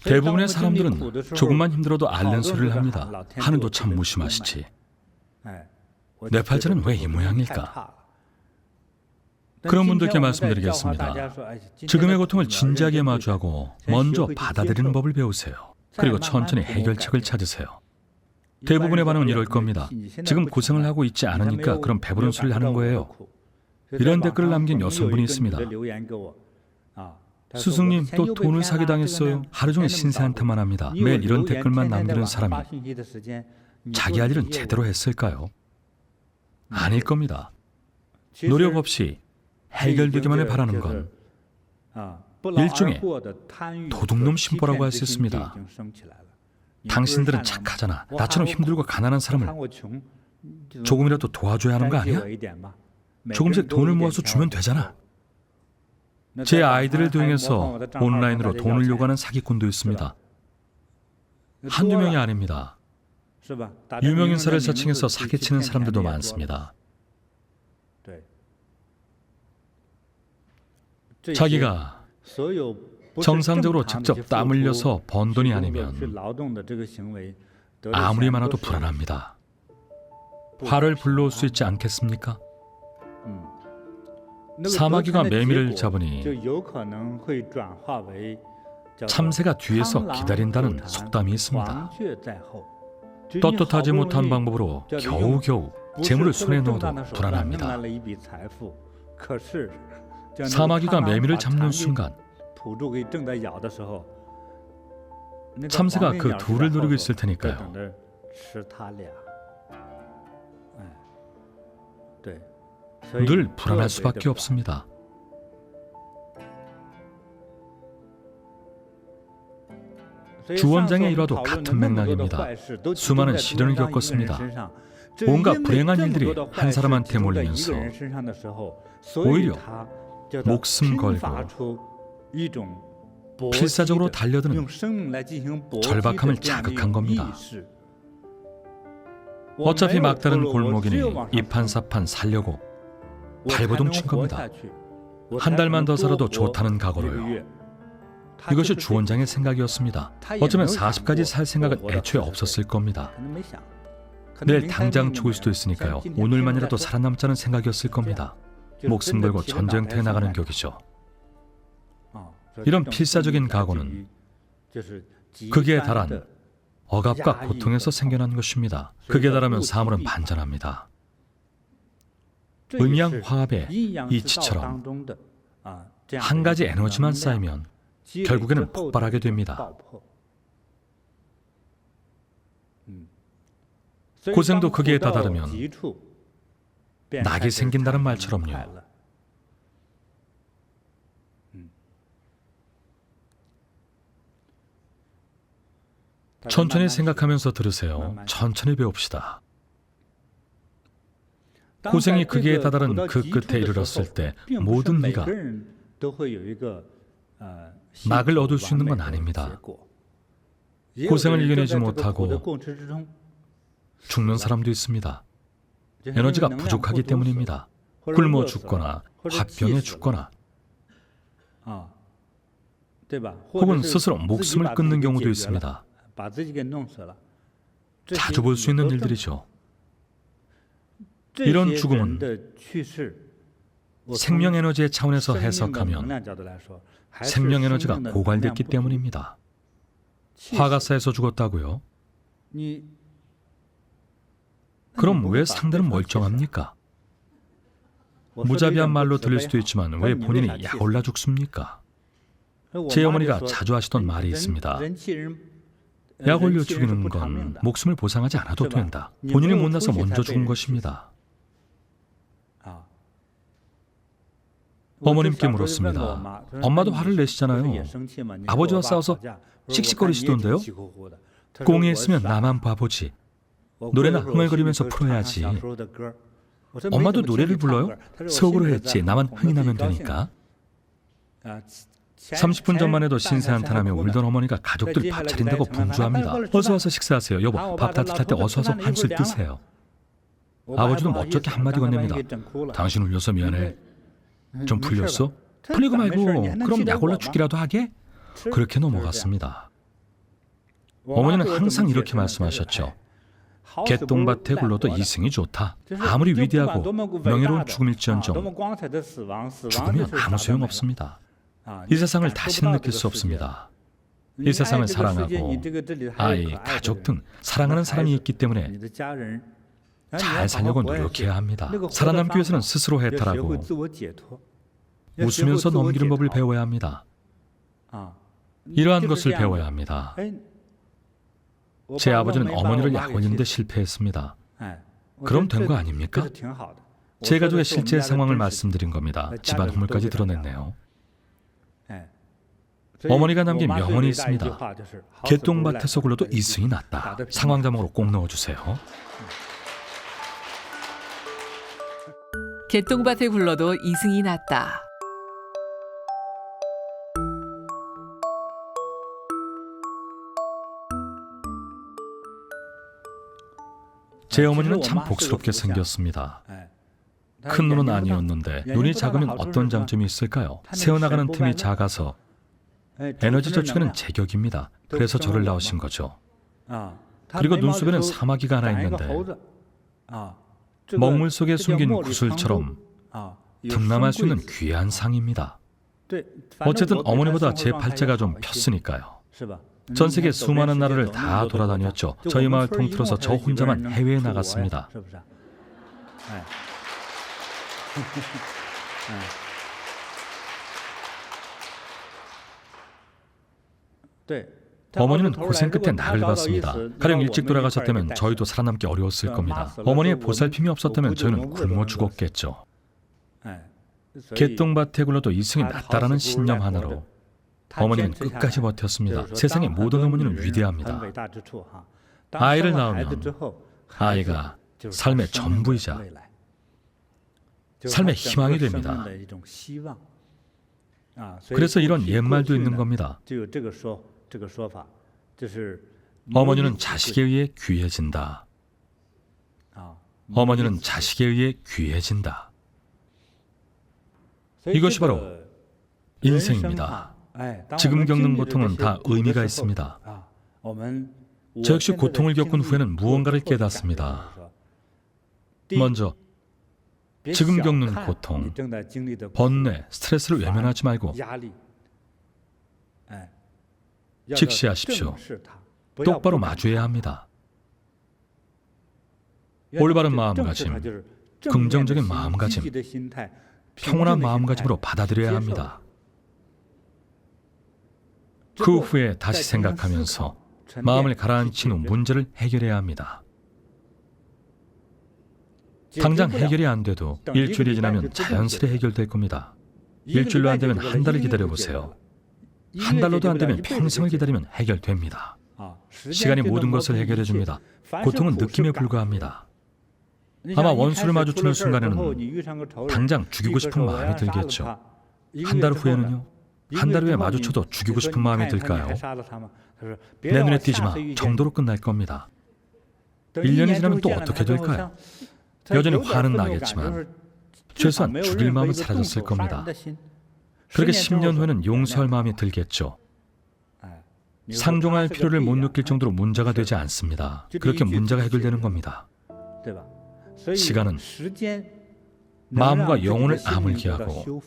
대부분의 사람들은 조금만 힘들어도 앓는 소리를 합니다. 하늘도 참 무심하시지. 내 팔자는 왜 이 모양일까? 그런 분들께 말씀드리겠습니다. 지금의 고통을 진지하게 마주하고 먼저 받아들이는 법을 배우세요. 그리고 천천히 해결책을 찾으세요. 대부분의 반응은 이럴 겁니다. 지금 고생을 하고 있지 않으니까 그럼 배부른 소리를 하는 거예요. 이런 댓글을 남긴 여성분이 있습니다. 스승님, 또 돈을 사기당했어요. 하루 종일 신세한테만 합니다. 매일 이런 댓글만 남기는 사람이 자기 할 일은 제대로 했을까요? 아닐 겁니다. 노력 없이 해결되기만을 바라는 건 일종의 도둑놈 심보라고 할 수 있습니다. 당신들은 착하잖아. 나처럼 힘들고 가난한 사람을 조금이라도 도와줘야 하는 거 아니야? 조금씩 돈을 모아서 주면 되잖아. 제 아이들을 등에서 온라인으로 돈을 요구하는 사기꾼도 있습니다. 한두 명이 아닙니다. 유명인사를 사칭해서 사기치는 사람들도 많습니다. 자기가 정상적으로 직접 땀 흘려서 번 돈이 아니면 아무리 많아도 불안합니다. 화를 불러올 수 있지 않겠습니까? 사마귀가 매미를 잡으니 참새가 뒤에서 기다린다는 속담이 있습니다. 떳떳하지 못한 방법으로 겨우겨우 재물을 손에 넣어도 불안합니다. 사마귀가 매미를 잡는 순간 참새가 그 둘을 노리고 있을 테니까요. 늘 불안할 수밖에 없습니다. 주원장의 일화도 같은 맥락입니다. 수많은 시련을 겪었습니다. 온갖 불행한 일들이 한 사람한테 몰리면서 오히려 목숨 걸고 필사적으로 달려드는 절박함을 자극한 겁니다. 어차피 막다른 골목이니 이판사판 살려고 발버둥 친 겁니다. 한 달만 더 살아도 좋다는 각오로요. 이것이 주원장의 생각이었습니다. 어쩌면 40까지 살 생각은 애초에 없었을 겁니다. 내일 당장 죽을 수도 있으니까요. 오늘만이라도 살아남자는 생각이었을 겁니다. 목숨 걸고 전쟁터에 나가는 격이죠. 이런 필사적인 각오는 극에 달한 억압과 고통에서 생겨난 것입니다. 극에 달하면 사물은 반전합니다. 음양화합의 이치처럼 한 가지 에너지만 쌓이면 결국에는 폭발하게 됩니다. 고생도 극에 다다르면 낙이 생긴다는 말처럼요. 천천히 생각하면서 들으세요. 천천히 배웁시다. 고생이 극에 다다른 그 끝에 이르렀을 때 모든 네가 낙을 얻을 수 있는 건 아닙니다. 고생을 이겨내지 못하고 죽는 사람도 있습니다. 에너지가 부족하기 때문입니다. 굶어 죽거나 화병에 죽거나 혹은 스스로 목숨을 끊는 경우도 있습니다. 자주 볼 수 있는 일들이죠. 이런 죽음은 생명 에너지의 차원에서 해석하면 생명 에너지가 고갈됐기 때문입니다. 화가 쌓여서 죽었다고요? 그럼 왜 상대는 멀쩡합니까? 무자비한 말로 들릴 수도 있지만 왜 본인이 약올라 죽습니까? 제 어머니가 자주 하시던 말이 있습니다. 약 올려 죽이는 건 목숨을 보상하지 않아도 된다. 본인이 못나서 먼저 죽은 것입니다. 어머님께 물었습니다. 엄마도 화를 내시잖아요. 아버지와 싸워서 씩씩거리시던데요? 공이 있으면 나만 봐보지. 노래나 흥얼거리면서 풀어야지. 엄마도 노래를 불러요? 속으로 했지. 나만 흥이 나면 되니까. 30분 전만 해도 신세한탄하며 울던 어머니가 가족들 밥 차린다고 분주합니다. 어서 와서 식사하세요. 여보, 밥 따뜻할 때 어서 와서 한술 뜨세요. 아버지도 멋쩍게 한마디 건넵니다. 당신 울려서 미안해. 좀 풀렸어? 풀리고 말고 그럼 약 올라 죽기라도 하게? 그렇게 넘어갔습니다. 어머니는 항상 이렇게 말씀하셨죠. 개똥밭에 굴러도 이승이 좋다. 아무리 위대하고 명예로운 죽음일지언정 죽으면 아무 소용없습니다. 이 세상을 다시는 느낄 수 없습니다. 이 세상을 사랑하고 아이, 가족 등 사랑하는 사람이 있기 때문에 잘 살려고 노력해야 합니다. 살아남기 위해서는 스스로 해탈하고 웃으면서 넘기는 법을 배워야 합니다. 이러한 것을 배워야 합니다. 제 아버지는 어머니를 약올리는데 실패했습니다. 그럼 된 거 아닙니까? 제 가족의 실제 상황을 말씀드린 겁니다. 집안 후물까지 드러냈네요. 어머니가 남긴 명언이 있습니다. 개똥밭에서 굴러도 이승이 낫다. 상황 자막으로 꼭 넣어주세요. 개똥밭에 굴러도 이승이 낫다. 제 어머니는 참 복스럽게 생겼습니다. 큰 눈은 아니었는데 눈이 작으면 어떤 장점이 있을까요? 새어나가는 틈이 작아서 에너지 저축에는 제격입니다. 그래서 저를 낳으신 거죠. 그리고 눈썹에는 사마귀가 하나 있는데 먹물 속에 숨긴 구슬처럼 득남할 수 있는 귀한 상입니다. 어쨌든 어머니보다 제 팔자가 좀 폈으니까요. 전 세계 수많은 나라를 다 돌아다녔죠. 저희 마을 통틀어서 저 혼자만 해외에 나갔습니다. 어머니는 고생 끝에 나를 봤습니다. 가령 일찍 돌아가셨다면 저희도 살아남기 어려웠을 겁니다. 어머니의 보살핌이 없었다면 저희는 굶어 죽었겠죠. 개똥밭에 굴러도 이승이 낫다라는 신념 하나로 어머니는 끝까지 버텼습니다. 세상의 모든 어머니는 위대합니다. 아이를 낳으면 아이가 삶의 전부이자 삶의 희망이 됩니다. 그래서 이런 옛말도 있는 겁니다. 어머니는 자식에 의해 귀해진다. 어머니는 자식에 의해 귀해진다. 이것이 바로 인생입니다. 지금 겪는 고통은 다 의미가 있습니다. 저 역시 고통을 겪은 후에는 무언가를 깨닫습니다. 먼저 지금 겪는 고통, 번뇌, 스트레스를 외면하지 말고 직시하십시오. 똑바로 마주해야 합니다. 올바른 마음가짐, 긍정적인 마음가짐, 평온한 마음가짐으로 받아들여야 합니다. 그 후에 다시 생각하면서 마음을 가라앉힌 후 문제를 해결해야 합니다. 당장 해결이 안 돼도 일주일이 지나면 자연스레 해결될 겁니다. 일주일로 안 되면 한 달을 기다려보세요. 한 달로도 안 되면 평생을 기다리면 해결됩니다. 시간이 모든 것을 해결해 줍니다. 고통은 느낌에 불과합니다. 아마 원수를 마주치는 순간에는 당장 죽이고 싶은 마음이 들겠죠. 한 달 후에는요? 한 달 후에 마주쳐도 죽이고 싶은 마음이 들까요? 내 눈에 띄지 마 정도로 끝날 겁니다. 1년이 지나면 또 어떻게 될까요? 여전히 화는 나겠지만 최소한 죽일 마음은 사라졌을 겁니다. 그렇게 10년 후에는 용서할 마음이 들겠죠. 상종할 필요를 못 느낄 정도로 문제가 되지 않습니다. 그렇게 문제가 해결되는 겁니다. 시간은 마음과 영혼을 아물게 하고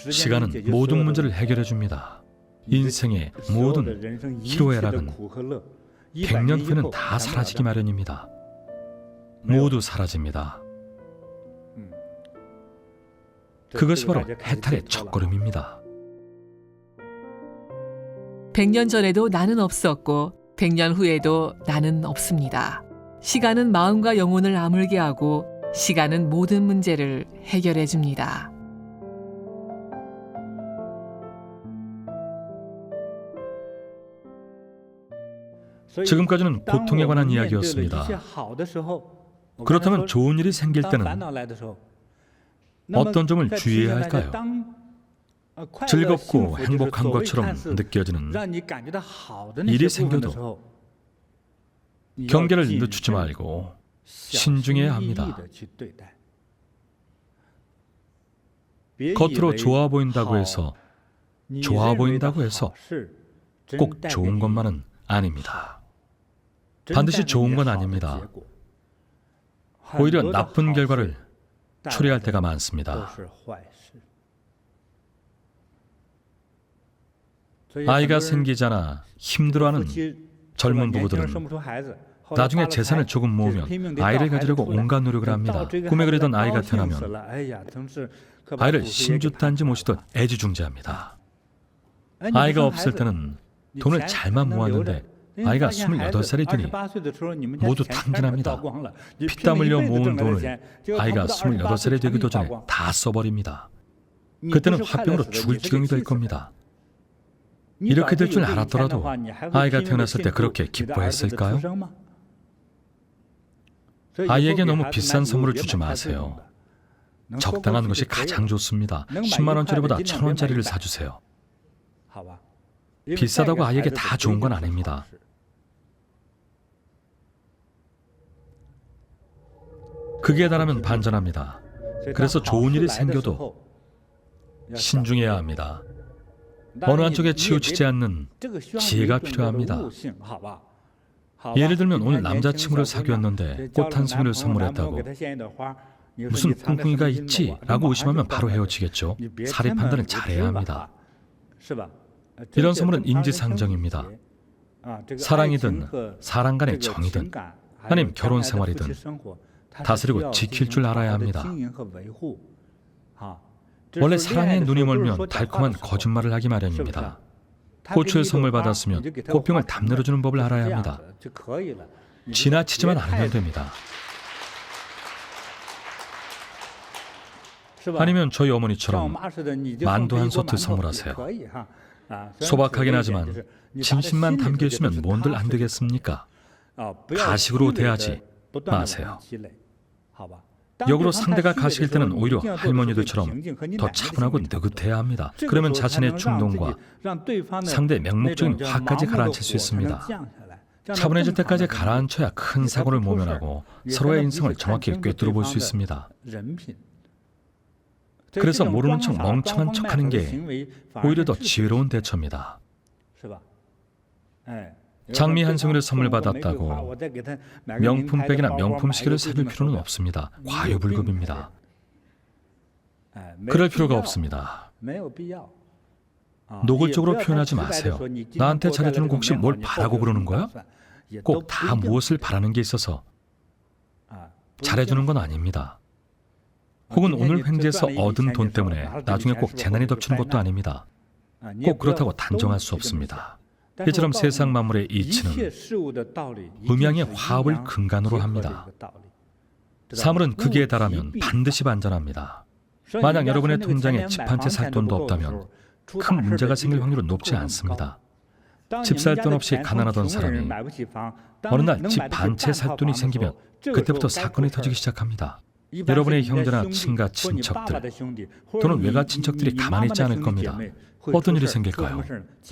시간은 모든 문제를 해결해 줍니다. 인생의 모든 희로애락은 100년 후에는 다 사라지기 마련입니다. 모두 사라집니다. 그것이 바로 해탈의 첫걸음입니다. 100년 전에도 나는 없었고 100년 후에도 나는 없습니다. 시간은 마음과 영혼을 아물게 하고 시간은 모든 문제를 해결해 줍니다. 지금까지는 고통에 관한 이야기였습니다. 그렇다면 좋은 일이 생길 때는 어떤 점을 주의해야 할까요? 즐겁고 행복한 것처럼 느껴지는 일이 생겨도 경계를 늦추지 말고 신중해야 합니다. 겉으로 좋아 보인다고 해서 꼭 좋은 것만은 아닙니다. 반드시 좋은 건 아닙니다. 오히려 나쁜 결과를 초래할 때가 많습니다. 아이가 생기자나 힘들어하는 젊은 부부들은 나중에 재산을 조금 모으면 아이를 가지려고 온갖 노력을 합니다. 꿈에 그리던 아이가 태어나면 아이를 신주단지 모시듯 애지중지합니다. 아이가 없을 때는 돈을 잘만 모았는데 아이가 28살이 되니 모두 탕진합니다. 피땀 흘려 모은 돈을 아이가 28살이 되기도 전에 다 써버립니다. 그때는 화병으로 죽을 지경이 될 겁니다. 이렇게 될 줄 알았더라도 아이가 태어났을 때 그렇게 기뻐했을까요? 아이에게 너무 비싼 선물을 주지 마세요. 적당한 것이 가장 좋습니다. 10만 원짜리보다 1,000원짜리를 사주세요. 비싸다고 아이에게 다 좋은 건 아닙니다. 극에 달하면 반전합니다. 그래서 좋은 일이 생겨도 신중해야 합니다. 어느 한쪽에 치우치지 않는 지혜가 필요합니다. 예를 들면 오늘 남자친구를 사귀었는데 꽃 한 송이를 선물했다고 무슨 꿍꿍이가 있지? 라고 의심하면 바로 헤어지겠죠. 사례 판단은 잘해야 합니다. 이런 선물은 인지상정입니다. 사랑이든 사랑 간의 정이든 아니면 결혼 생활이든 다스리고 지킬 줄 알아야 합니다. 원래 사랑에 눈이 멀면 달콤한 거짓말을 하기 마련입니다. 꽃을 선물 받았으면 꽃병을 담내려주는 법을 알아야 합니다. 지나치지만 않으면 됩니다. 아니면 저희 어머니처럼 만두 한 소트 선물하세요. 소박하긴 하지만 진심만 담겨 있으면 뭔들 안 되겠습니까? 가식으로 대하지 마세요. 역으로 상대가 가식일 때는 오히려 할머니들처럼 더 차분하고 느긋해야 합니다. 그러면 자신의 충동과 상대의 맹목적인 화까지 가라앉힐 수 있습니다. 차분해질 때까지 가라앉혀야 큰 사고를 모면하고 서로의 인성을 정확히 꿰뚫어 볼 수 있습니다. 그래서 모르는 척 멍청한 척하는 게 오히려 더 지혜로운 대처입니다. 장미 한 송이를 선물 받았다고 명품백이나 명품 시계를 사줄 필요는 없습니다. 과유불급입니다. 그럴 필요가 없습니다. 노골적으로 표현하지 마세요. 나한테 잘해주는 거 혹시 뭘 바라고 그러는 거야? 꼭 다 무엇을 바라는 게 있어서 잘해주는 건 아닙니다. 혹은 오늘 횡재에서 얻은 돈 때문에 나중에 꼭 재난이 덮치는 것도 아닙니다. 꼭 그렇다고 단정할 수 없습니다. 이처럼 세상 만물의 이치는 음양의 화합을 근간으로 합니다. 사물은 극에 달하면 반드시 반전합니다. 만약 여러분의 통장에 집 한 채 살 돈도 없다면 큰 문제가 생길 확률은 높지 않습니다. 집 살 돈 없이 가난하던 사람이 어느 날 집 반 채 살 돈이 생기면 그때부터 사건이 터지기 시작합니다. 여러분의 형제나 친가 친척들 또는 외가 친척들이 가만히 있지 않을 겁니다. 어떤 일이 생길까요?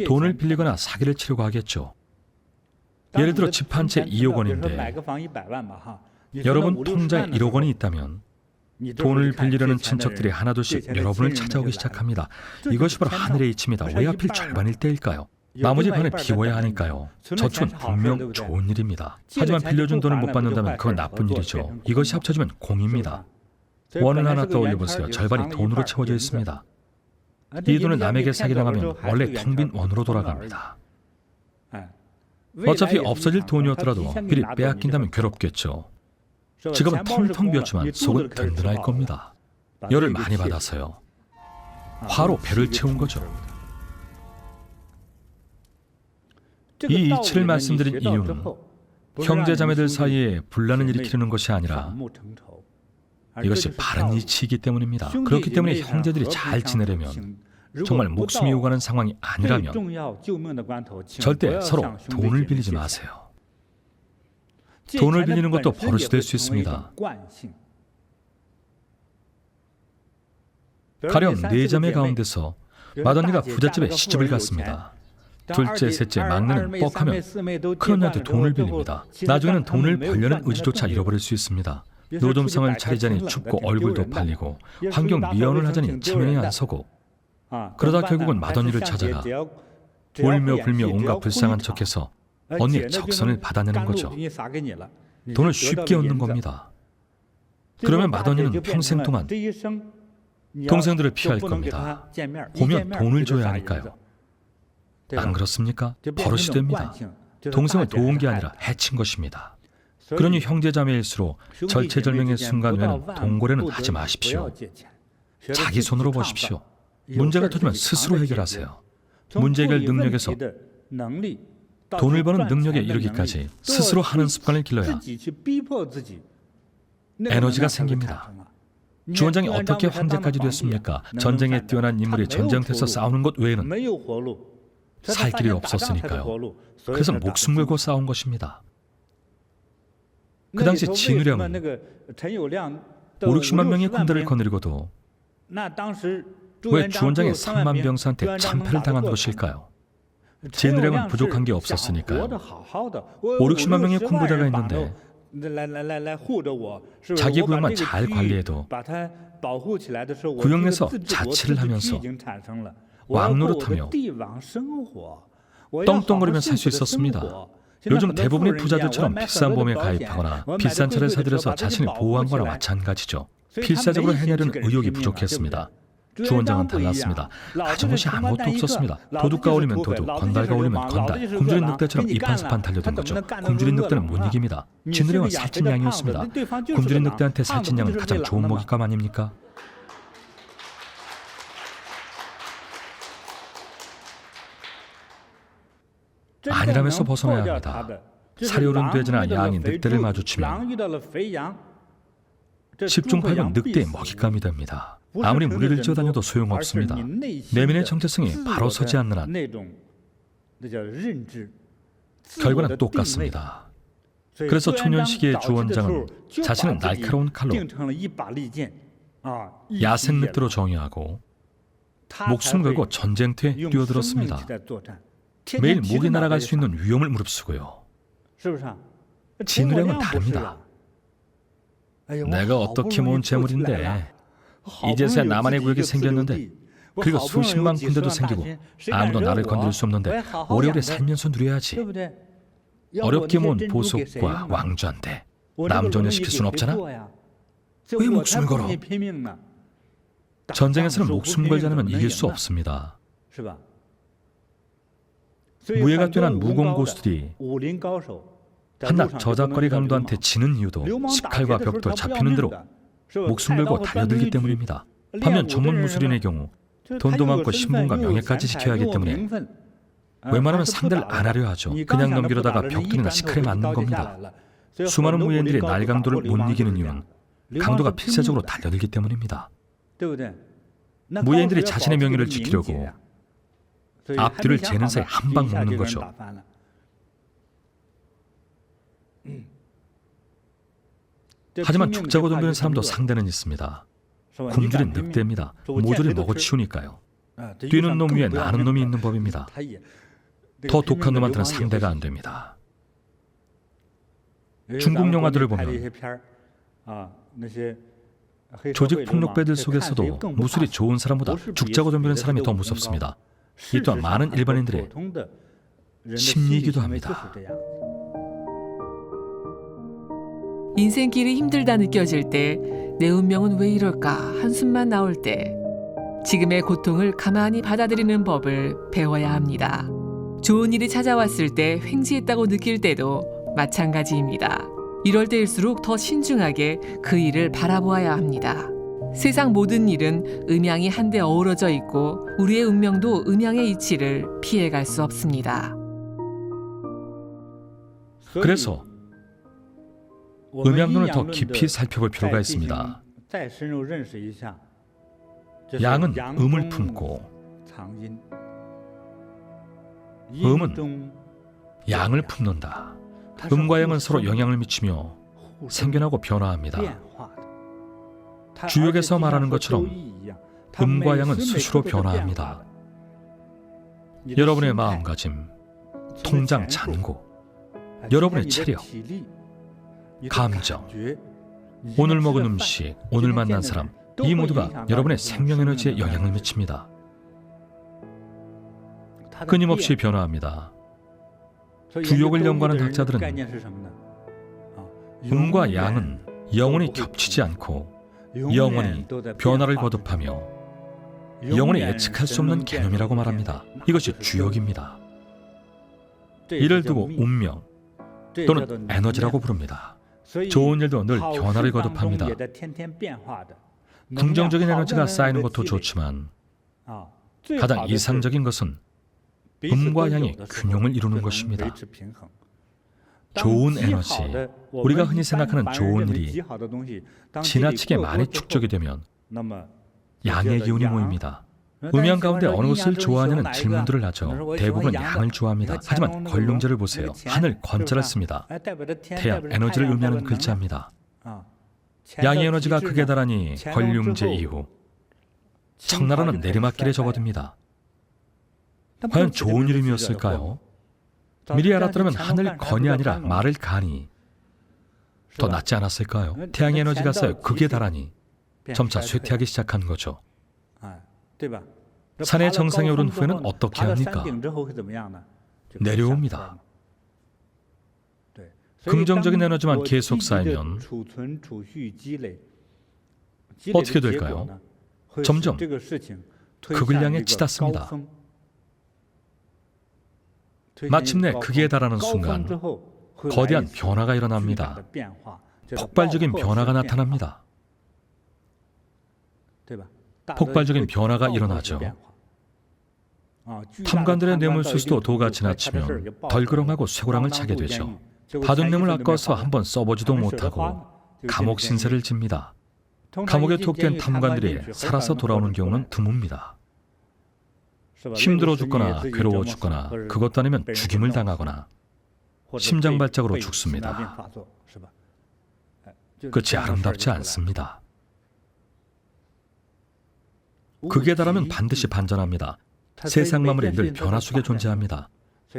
돈을 빌리거나 사기를 치려고 하겠죠. 예를 들어 집 한 채 2억 원인데 여러분 통장에 1억 원이 있다면 돈을 빌리려는 친척들이 하나둘씩 여러분을 찾아오기 시작합니다. 이것이 바로 하늘의 이치입니다. 왜 하필 절반일 때일까요? 나머지 반을 비워야 하니까요. 저축은 분명 좋은 일입니다. 하지만 빌려준 돈을 못 받는다면 그건 나쁜 일이죠. 이것이 합쳐지면 공입니다. 원을 하나 떠올려보세요. 절반이 돈으로 채워져 있습니다. 이 돈을 남에게 사기당하면 원래 텅 빈 원으로 돌아갑니다. 어차피 없어질 돈이었더라도 미리 빼앗긴다면 괴롭겠죠. 지금은 텅텅 비었지만 속은 든든할 겁니다. 열을 많이 받아서요. 화로 배를 채운 거죠. 이 이치를 말씀드린 이유는 형제자매들 사이에 분란을 일으키려는 것이 아니라 이것이 바른 이치이기 때문입니다. 그렇기 때문에 형제들이 잘 지내려면 정말 목숨이 오가는 상황이 아니라면 절대 서로 돈을 빌리지 마세요. 돈을 빌리는 것도 버릇이 될 수 있습니다. 가령 네 자매 가운데서 맏언니가 부잣집에 시집을 갔습니다. 둘째, 셋째, 막내는 뻑하면 큰언니한테 돈을 빌립니다. 나중에는 돈을 벌려는 의지조차 잃어버릴 수 있습니다. 노점상을 차리자니 춥고 얼굴도 팔리고 환경 미연을 하자니 체면이 안 서고 그러다 결국은 맏언니를 찾아가 울며 불며 온갖 불쌍한 척해서 언니의 적선을 받아내는 거죠. 돈을 쉽게 얻는 겁니다. 그러면 맏언니는 평생 동안 동생들을 피할 겁니다. 보면 돈을 줘야 하니까요. 안 그렇습니까? 버릇이 됩니다. 동생을 도운 게 아니라 해친 것입니다. 그러니 형제자매일수록 절체절명의 순간 외에는 동거래는 하지 마십시오. 자기 손으로 보십시오. 문제가 터지면 스스로 해결하세요. 문제 해결 능력에서 돈을 버는 능력에 이르기까지 스스로 하는 습관을 길러야 에너지가 생깁니다. 주원장이 어떻게 황제까지 됐습니까? 전쟁에 뛰어난 인물이 전쟁터에서 싸우는 것 외에는 살 길이 없었으니까요. 그래서 목숨 걸고 싸운 것입니다. 그 당시 진우령은 5, 60만 명의 군대를 거느리고도 왜 주원장의 3만 병사한테 참패를 당한 것일까요? 진우령은 부족한 게 없었으니까요. 5, 60만 명의 군부대가 있는데 자기 구역만 잘 관리해도 구역 내에서 자치를 하면서 왕노릇하며 떵떵거리며 살 수 있었습니다. 요즘 대부분의 부자들처럼 비싼 보험에 가입하거나 비싼 차를 사들여서 자신을 보호한 거나 마찬가지죠. 필사적으로 해내려는 의욕이 부족했습니다. 주원장은 달랐습니다. 가진 것이 아무것도 없었습니다. 도둑가 올리면 도둑, 건달가 올리면 건달, 굶주린 늑대처럼 이판스판 달려든 거죠. 굶주린 늑대는 못 이깁니다. 진우령은 살찐 양이었습니다. 굶주린 늑대한테 살찐 양은 가장 좋은 먹잇감 아닙니까? 아니라면서 벗어나야 합니다. 살이 오른 돼지나 양이 늑대를 마주치면 10중 8구 늑대의 먹잇감이 됩니다. 아무리 무리를 지어다녀도 소용없습니다. 내면의 정체성이 바로 서지 않는 한 결과는 똑같습니다. 그래서 초년 시기의 주원장은 자신은 날카로운 칼로 야생 늑대로 정의하고 목숨 걸고 전쟁터에 뛰어들었습니다. 매일 목이 날아갈 수 있는 위험을 무릅쓰고요. 진우령은 다릅니다. 내가 어떻게 모은 재물인데 이제서야 나만의 구역이 생겼는데 그리고 수십만 군대도 생기고 아무도 나를 건드릴 수 없는데 오래오래 살면서 누려야지. 어렵게 모은 보석과 왕좌인데 남존여시킬 순 없잖아. 왜 목숨을 걸어? 전쟁에서는 목숨 걸지 않으면 이길 수 없습니다. 무예가 뛰어난 무공고수들이 한낱 저작거리 강도한테 지는 이유도 식칼과 벽돌 잡히는 대로 목숨 걸고 달려들기 때문입니다. 반면 전문 무술인의 경우 돈도 많고 신분과 명예까지 지켜야 하기 때문에 웬만하면 상대를 안 하려 하죠. 그냥 넘기려다가 벽돌이나 식칼에 맞는 겁니다. 수많은 무예인들이 날강도를 못 이기는 이유는 강도가 필사적으로 달려들기 때문입니다. 무예인들이 자신의 명예를 지키려고 앞뒤를 재는 사이 한 방 먹는 거죠. 하지만 죽자고 덤비는 사람도 상대는 있습니다. 굶주린 늑대입니다. 모조리 먹어치우니까요. 뛰는 놈 위에 나는 놈이 있는 법입니다. 더 독한 놈한테는 상대가 안 됩니다. 중국 영화들을 보면 조직 폭력배들 속에서도 무술이 좋은 사람보다 죽자고 덤비는 사람이 더 무섭습니다. 이 또한 많은 일반인들의 심리이기도 합니다. 인생길이 힘들다 느껴질 때, 내 운명은 왜 이럴까 한숨만 나올 때 지금의 고통을 가만히 받아들이는 법을 배워야 합니다. 좋은 일이 찾아왔을 때 횡재했다고 느낄 때도 마찬가지입니다. 이럴 때일수록 더 신중하게 그 일을 바라보아야 합니다. 세상 모든 일은 음양이 한데 어우러져 있고 우리의 운명도 음양의 이치를 피해갈 수 없습니다. 그래서 음양론을 더 깊이 살펴볼 필요가 있습니다. 양은 음을 품고 음은 양을 품는다. 음과 양은 서로 영향을 미치며 생겨나고 변화합니다. 주역에서 말하는 것처럼 음과 양은 스스로 변화합니다. 여러분의 마음가짐, 통장 잔고, 여러분의 체력, 감정, 오늘 먹은 음식, 오늘 만난 사람, 이 모두가 여러분의 생명에너지에 영향을 미칩니다. 끊임없이 변화합니다. 부욕을 연구하는 학자들은 음과 양은 영원히 겹치지 않고 영원히 변화를 거듭하며 영원히 예측할 수 없는 개념이라고 말합니다. 이것이 주역입니다. 이를 두고 운명 또는 에너지라고 부릅니다. 좋은 일도 늘 변화를 거듭합니다. 긍정적인 에너지가 쌓이는 것도 좋지만 가장 이상적인 것은 음과 양의 균형을 이루는 것입니다. 좋은 에너지, 우리가 흔히 생각하는 좋은 일이 지나치게 많이 축적이 되면 양의 기운이 모입니다. 음양 가운데 어느 것을 좋아하냐는 질문들을 하죠. 대부분 양을 좋아합니다. 하지만 권룡제를 보세요. 하늘 건자를 씁니다. 태양, 에너지를 의미하는 글자입니다. 양의 에너지가 극에 달하니 권룡제 이후 청나라는 내리막길에 접어듭니다. 과연 좋은 이름이었을까요? 미리 알았더라면 하늘 건이 아니라 말을 가니 더 낫지 않았을까요? 태양의 에너지가 쌓여 극에 달하니 점차 쇠퇴하기 시작한 거죠. 산의 정상에 오른 후에는 어떻게 합니까? 내려옵니다. 긍정적인 에너지만 계속 쌓이면 어떻게 될까요? 점점 극을 향해 치닫습니다. 마침내 극에 달하는 순간 거대한 변화가 일어납니다. 폭발적인 변화가 나타납니다. 폭발적인 변화가 일어나죠. 탐관들의 뇌물수수도 도가 지나치면 덜그렁하고 쇠고랑을 차게 되죠. 받은 뇌물 아까워서 한번 써보지도 못하고 감옥 신세를 집니다. 감옥에 톡된 탐관들이 살아서 돌아오는 경우는 드뭅니다. 힘들어 죽거나 괴로워 죽거나 그것도 아니면 죽임을 당하거나 심장발작으로 죽습니다. 끝이 아름답지 않습니다. 극에 달하면 반드시 반전합니다. 세상 만물이 늘 변화 속에 존재합니다.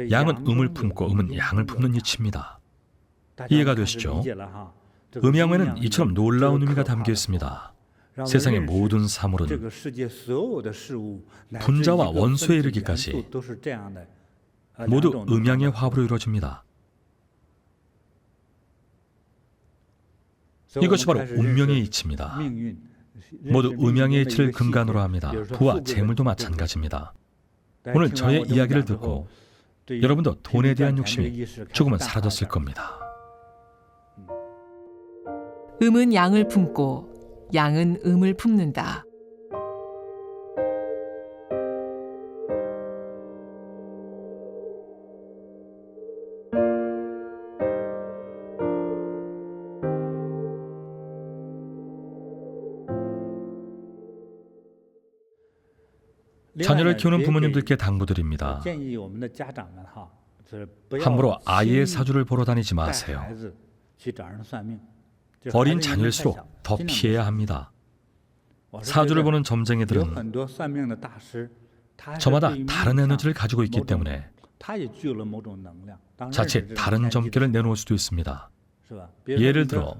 양은 음을 품고 음은 양을 품는 이치입니다. 이해가 되시죠? 음양에는 이처럼 놀라운 의미가 담겨 있습니다. 세상의 모든 사물은 분자와 원소에 이르기까지 모두 음양의 화합으로 이루어집니다. 이것이 바로 운명의 이치입니다. 모두 음양의 이치를 근간으로 합니다. 부와 재물도 마찬가지입니다. 오늘 저의 이야기를 듣고 여러분도 돈에 대한 욕심이 조금은 사라졌을 겁니다. 음은 양을 품고 양은 음을 품는다. 자녀를 키우는 부모님들께 당부드립니다. 함부로 아이의 사주를 보러 다니지 마세요. 어린 자녀일수록 더 피해야 합니다. 사주를 보는 점쟁이들은 저마다 다른 에너지를 가지고 있기 때문에 자칫 다른 점괘를 내놓을 수도 있습니다. 예를 들어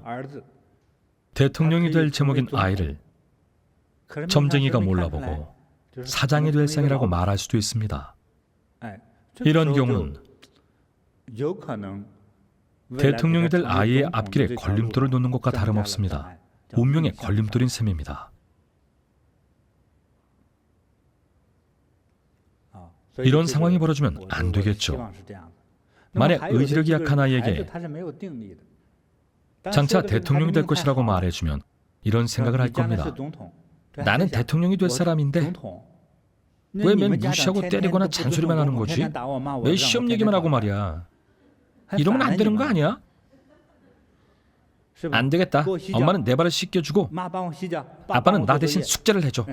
대통령이 될 제목인 아이를 점쟁이가 몰라보고 사장이 될 상이라고 말할 수도 있습니다. 이런 경우는 대통령이 될 아이의 앞길에 걸림돌을 놓는 것과 다름없습니다. 운명의 걸림돌인 셈입니다. 이런 상황이 벌어지면 안 되겠죠. 만약 의지력이 약한 아이에게 장차 대통령이 될 것이라고 말해주면 이런 생각을 할 겁니다. 나는 대통령이 될 사람인데 왜 맨 무시하고 때리거나 잔소리만 하는 거지? 왜 시험 얘기만 하고 말이야? 이러면 안 되는 거 아니야? 안 되겠다. 엄마는 내 발을 씻겨주고 아빠는 나 대신 숙제를 해줘.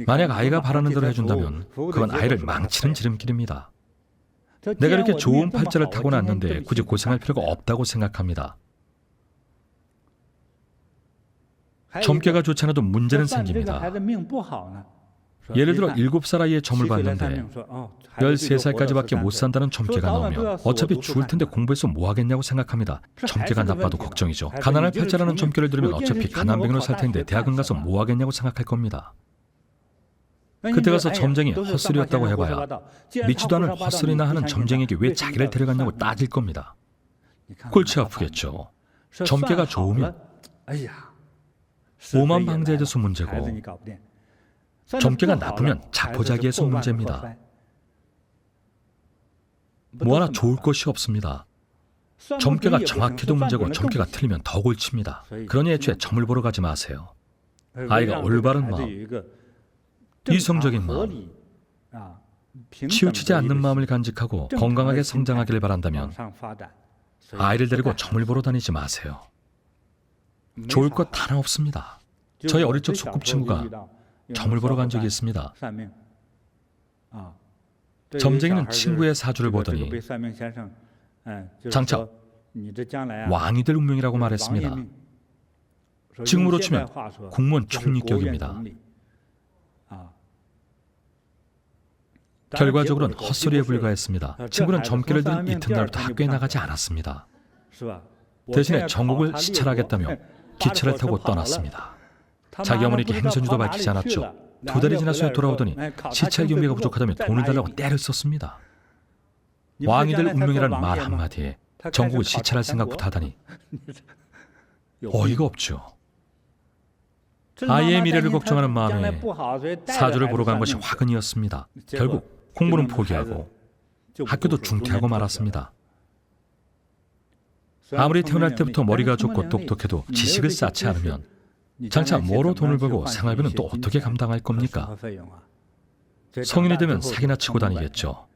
만약 아이가 바라는 대로 해준다면 그건 아이를 망치는 지름길입니다. 내가 이렇게 좋은 팔자를 타고났는데 굳이 고생할 필요가 없다고 생각합니다. 점괘가 좋지 않아도 문제는 생깁니다. 예를 들어 7살 아이의 점을 봤는데 13살까지밖에 못 산다는 점괘가 나오면 어차피 죽을 텐데 공부해서 뭐 하겠냐고 생각합니다. 점괘가 나빠도 걱정이죠. 가난할 팔자라는 점괘를 들으면 어차피 가난뱅이로 살 텐데 대학은 가서 뭐 하겠냐고 생각할 겁니다. 그때 가서 점쟁이 헛소리였다고 해봐야 믿지도 않을 헛소리나 하는 점쟁이에게 왜 자기를 데려갔냐고 따질 겁니다. 골치 아프겠죠. 점괘가 좋으면 오만 방자에 대해서 문제고 점괘가 나쁘면 자포자기에서 문제입니다. 뭐 하나 좋을 것이 없습니다. 점괘가 정확해도 문제고 점괘가 틀리면 더 골칩니다. 그러니 애초에 점을 보러 가지 마세요. 아이가 올바른 마음, 이성적인 마음, 치우치지 않는 마음을 간직하고 건강하게 성장하기를 바란다면 아이를 데리고 점을 보러 다니지 마세요. 좋을 것 하나 없습니다. 저희 어릴 적 소꿉친구가 점을 보러 간 적이 있습니다. 점쟁이는 친구의 사주를 보더니 장차 왕이 될 운명이라고 말했습니다. 지금으로 치면 국무원 총리격입니다. 결과적으로는 헛소리에 불과했습니다. 친구는 점괘를 든 이튿날부터 학교에 나가지 않았습니다. 대신에 전국을 시찰하겠다며 기차를 타고 떠났습니다. 자기 어머니께 행선지도 밝히지 않았죠. 2달이 지나서 돌아오더니 시찰 경비가 부족하다며 돈을 달라고 떼를 썼습니다. 왕이 될 운명이라는 말 한마디에 전국을 시찰할 생각부터 하다니 어이가 없죠. 아이의 미래를 걱정하는 마음에 사주를 보러 간 것이 화근이었습니다. 결국 공부는 포기하고 학교도 중퇴하고 말았습니다. 아무리 태어날 때부터 머리가 좋고 똑똑해도 지식을 쌓지 않으면 장차 뭐로 돈을 벌고 생활비는 또 어떻게 감당할 겁니까? 성인이 되면 사기나 치고 다니겠죠.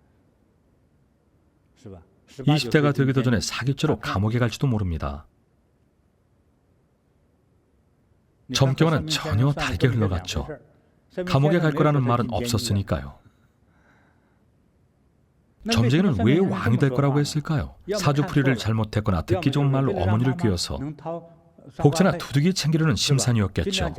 20대가 되기도 전에 사기죄로 감옥에 갈지도 모릅니다. 점괘와는 전혀 다르게 흘러갔죠. 감옥에 갈 거라는 말은 없었으니까요. 점쟁이는 왜 왕이 될 거라고 했을까요? 사주풀이를 잘못했거나 듣기 좋은 말로 어머니를 꿰어서 복채나 두둑이 챙기려는 심산이었겠죠.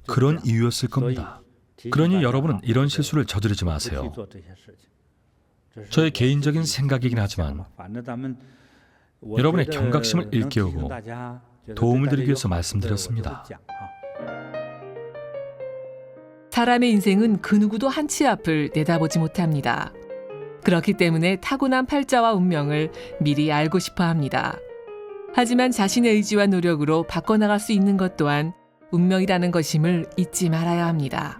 그런 이유였을 겁니다. 그러니 여러분은 이런 실수를 저지르지 마세요. 저의 개인적인 생각이긴 하지만 여러분의 경각심을 일깨우고 도움을 드리기 위해서 말씀드렸습니다. 사람의 인생은 그 누구도 한치 앞을 내다보지 못합니다. 그렇기 때문에 타고난 팔자와 운명을 미리 알고 싶어 합니다. 하지만 자신의 의지와 노력으로 바꿔나갈 수 있는 것 또한 운명이라는 것임을 잊지 말아야 합니다.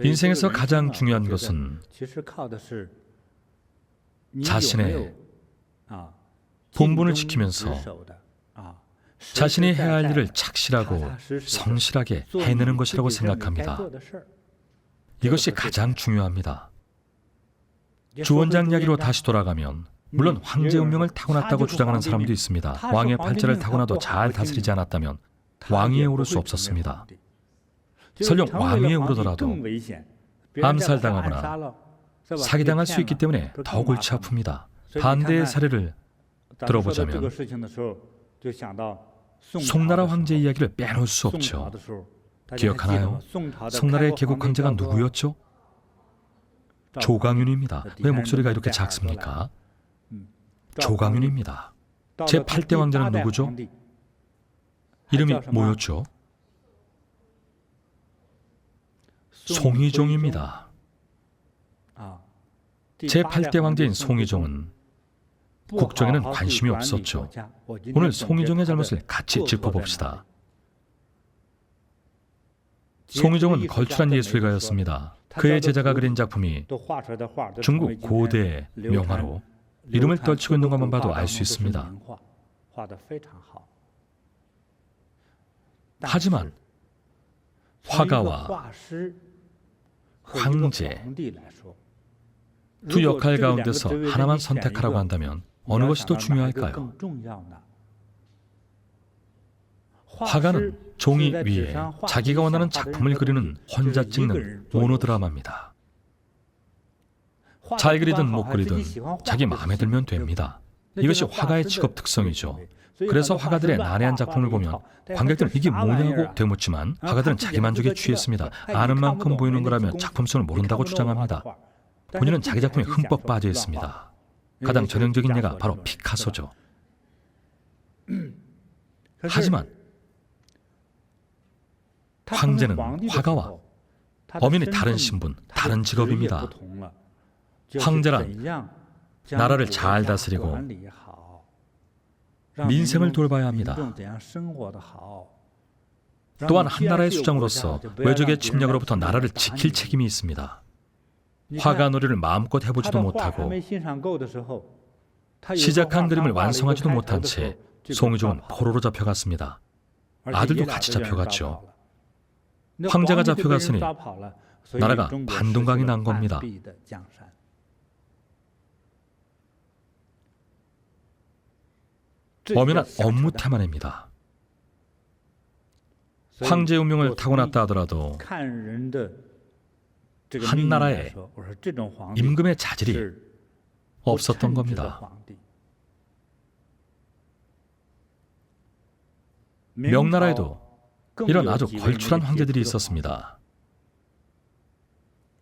인생에서 가장 중요한 것은 자신의 본분을 지키면서 자신이 해야 할 일을 착실하고 성실하게 해내는 것이라고 생각합니다. 이것이 가장 중요합니다. 주원장 이야기로 다시 돌아가면 물론 황제 운명을 타고났다고 주장하는 사람도 있습니다. 왕의 팔자를 타고나도 잘 다스리지 않았다면 왕위에 오를 수 없었습니다. 설령 왕위에 오르더라도 암살당하거나 사기당할 수 있기 때문에 더 골치 아픕니다. 반대의 사례를 들어보자면 송나라 황제 이야기를 빼놓을 수 없죠. 기억하나요? 송나라의 개국 황제가 누구였죠? 조강윤입니다. 왜 목소리가 이렇게 작습니까? 조강윤입니다. 제8대 왕자는 누구죠? 이름이 뭐였죠? 송희종입니다. 제8대 왕제인 송희종은 국정에는 관심이 없었죠. 오늘 송희종의 잘못을 같이 짚어봅시다. 송희종은 걸출한 예술가였습니다. 그의 제자가 그린 작품이 중국 고대의 명화로 이름을 떨치고 있는 것만 봐도 알 수 있습니다. 하지만 화가와 황제 두 역할 가운데서 하나만 선택하라고 한다면 어느 것이 더 중요할까요? 화가는 종이 위에 자기가 원하는 작품을 그리는 혼자 찍는 모노드라마입니다. 잘 그리든 못 그리든 자기 마음에 들면 됩니다. 이것이 화가의 직업 특성이죠. 그래서 화가들의 난해한 작품을 보면 관객들은 이게 뭐냐고 되묻지만 화가들은 자기 만족에 취했습니다. 아는 만큼 보이는 거라면 작품성을 모른다고 주장합니다. 본인은 자기 작품에 흠뻑 빠져 있습니다. 가장 전형적인 예가 바로 피카소죠. 하지만 황제는 화가와 어민이 다른 신분, 다른 직업입니다. 황제란 나라를 잘 다스리고 민생을 돌봐야 합니다. 또한 한 나라의 수장으로서 외적의 침략으로부터 나라를 지킬 책임이 있습니다. 화가 놀이를 마음껏 해보지도 못하고 시작한 그림을 완성하지도 못한 채 송유종은 포로로 잡혀갔습니다. 아들도 같이 잡혀갔죠. 황제가 잡혀갔으니 나라가 반동강이 난 겁니다. 엄연한 업무 태만입니다. 황제 운명을 타고났다 하더라도 한 나라에 임금의 자질이 없었던 겁니다. 명나라에도 이런 아주 걸출한 황제들이 있었습니다.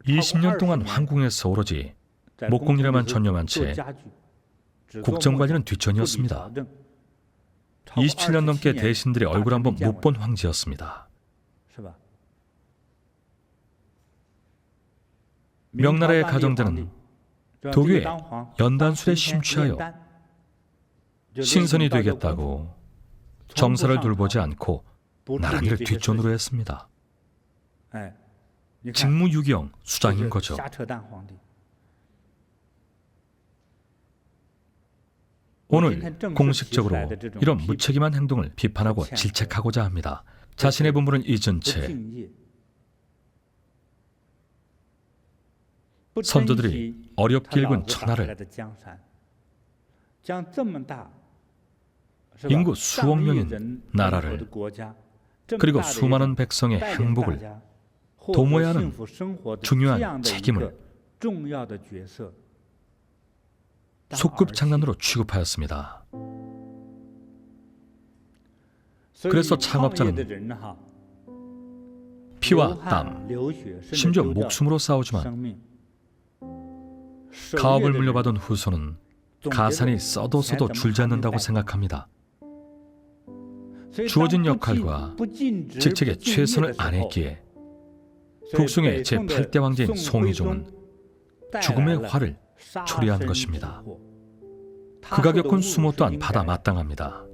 20년 동안 황궁에서 오로지 목공일에만 전념한 채 국정관리는 뒷전이었습니다. 27년 넘게 대신들의 얼굴 한번 못 본 황제였습니다. 명나라의 가정자는 도교의 연단술에 심취하여 신선이 되겠다고 정사를 돌보지 않고 나란히를 뒷전으로 했습니다. 직무유기형 수장인 거죠. 오늘 공식적으로 이런 무책임한 행동을 비판하고 질책하고자 합니다. 자신의 본분을 잊은 채 선조들이 어렵게 일군 천하를 인구 수억 명인 나라를 그리고 수많은 백성의 행복을 도모해야 하는 중요한 책임을 소꿉장난으로 취급하였습니다. 그래서 창업자는 피와 땀, 심지어 목숨으로 싸우지만 가업을 물려받은 후손은 가산이 써도 줄지 않는다고 생각합니다. 주어진 역할과 직책에 최선을 안 했기에 북송의 제8대 황제인 송희종은 죽음의 화를 초래한 것입니다. 그가 겪은 수모 또한 받아 마땅합니다.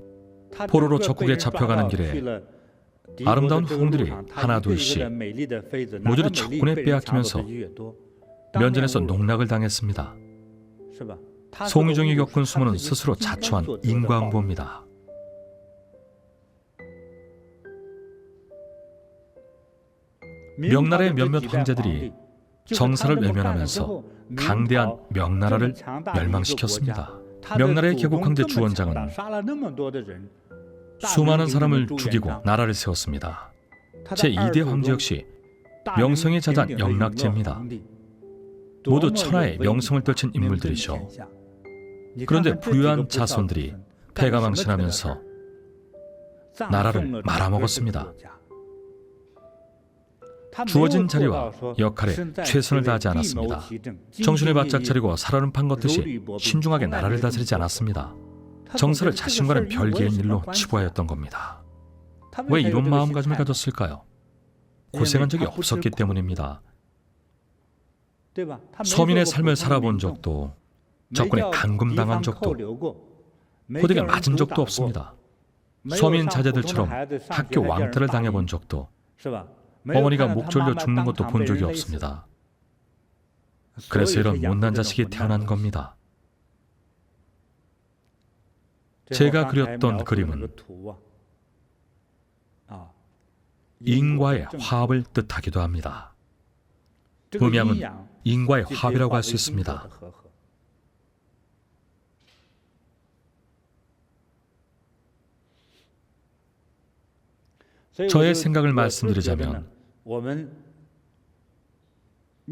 포로로 적국에 잡혀가는 길에 아름다운 후궁들이 하나둘씩 모조리 적군에 빼앗기면서 면전에서 농락을 당했습니다. 송희종이 겪은 수모는 스스로 자초한 인과응보입니다. 명나라의 몇몇 황제들이 정사를 외면하면서 강대한 명나라를 멸망시켰습니다. 명나라의 개국 황제 주원장은 수많은 사람을 죽이고 나라를 세웠습니다. 제2대 황제 역시 명성이 자자한 영락제입니다. 모두 천하의 명성을 떨친 인물들이죠. 그런데 부유한 자손들이 패가망신하면서 나라를 말아먹었습니다. 주어진 자리와 역할에 최선을 다하지 않았습니다. 정신을 바짝 차리고 살얼음 판 걷듯이 신중하게 나라를 다스리지 않았습니다. 정사를 자신과는 별개인 일로 치부하였던 겁니다. 왜 이런 마음가짐을 가졌을까요? 고생한 적이 없었기 때문입니다. 서민의 삶을 살아본 적도, 적군에 감금당한 적도, 호되게 맞은 적도 없습니다. 서민 자제들처럼 학교 왕따를 당해본 적도, 어머니가 목 졸려 죽는 것도 본 적이 없습니다. 그래서 이런 못난 자식이 태어난 겁니다. 제가 그렸던 그림은 인과의 화합을 뜻하기도 합니다. 음양은 인과의 화합이라고 할 수 있습니다. 저의 생각을 말씀드리자면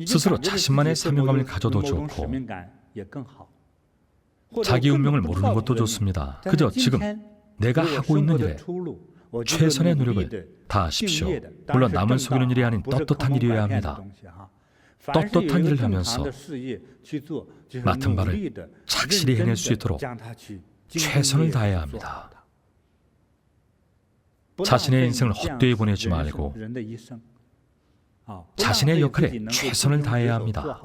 스스로 자신만의 사명감을 가져도 좋고 자기 운명을 모르는 것도 좋습니다. 그저 지금 내가 하고 있는 일에 최선의 노력을 다하십시오. 물론 남을 속이는 일이 아닌 떳떳한 일이어야 합니다. 떳떳한 일을 하면서 맡은 바를 착실히 해낼 수 있도록 최선을 다해야 합니다. 자신의 인생을 헛되이 보내지 말고 자신의 역할에 최선을 다해야 합니다.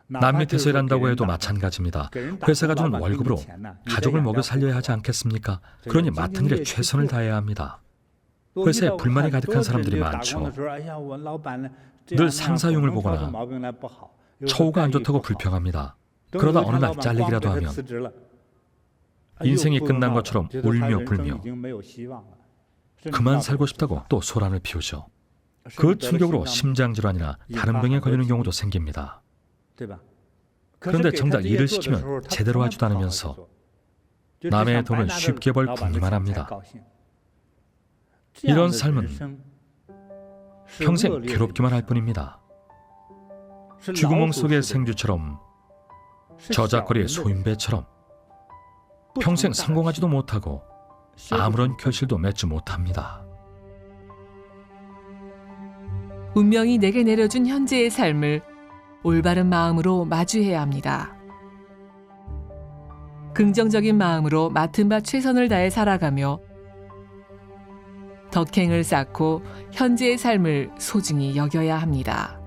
남 밑에서 일한다고 해도 마찬가지입니다. 회사가 주는 월급으로 가족을 먹여 살려야 하지 않겠습니까? 그러니 맡은 일에 최선을 다해야 합니다. 회사에 불만이 가득한 사람들이 많죠. 늘 상사용을 보거나 처우가 안 좋다고 불평합니다. 그러다 어느 날 잘리기라도 하면 인생이 끝난 것처럼 울며 불며 그만 살고 싶다고 또 소란을 피우죠. 그 충격으로 심장질환이나 다른 병에 걸리는 경우도 생깁니다. 그런데 정작 일을 시키면 제대로 하지도 않으면서 남의 돈을 쉽게 벌 궁리만 합니다. 이런 삶은 평생 괴롭기만 할 뿐입니다. 쥐구멍 속의 생쥐처럼 저작거리의 소인배처럼 평생 성공하지도 못하고 아무런 결실도 맺지 못합니다. 운명이 내게 내려준 현재의 삶을 올바른 마음으로 마주해야 합니다. 긍정적인 마음으로 맡은 바 최선을 다해 살아가며 덕행을 쌓고 현재의 삶을 소중히 여겨야 합니다.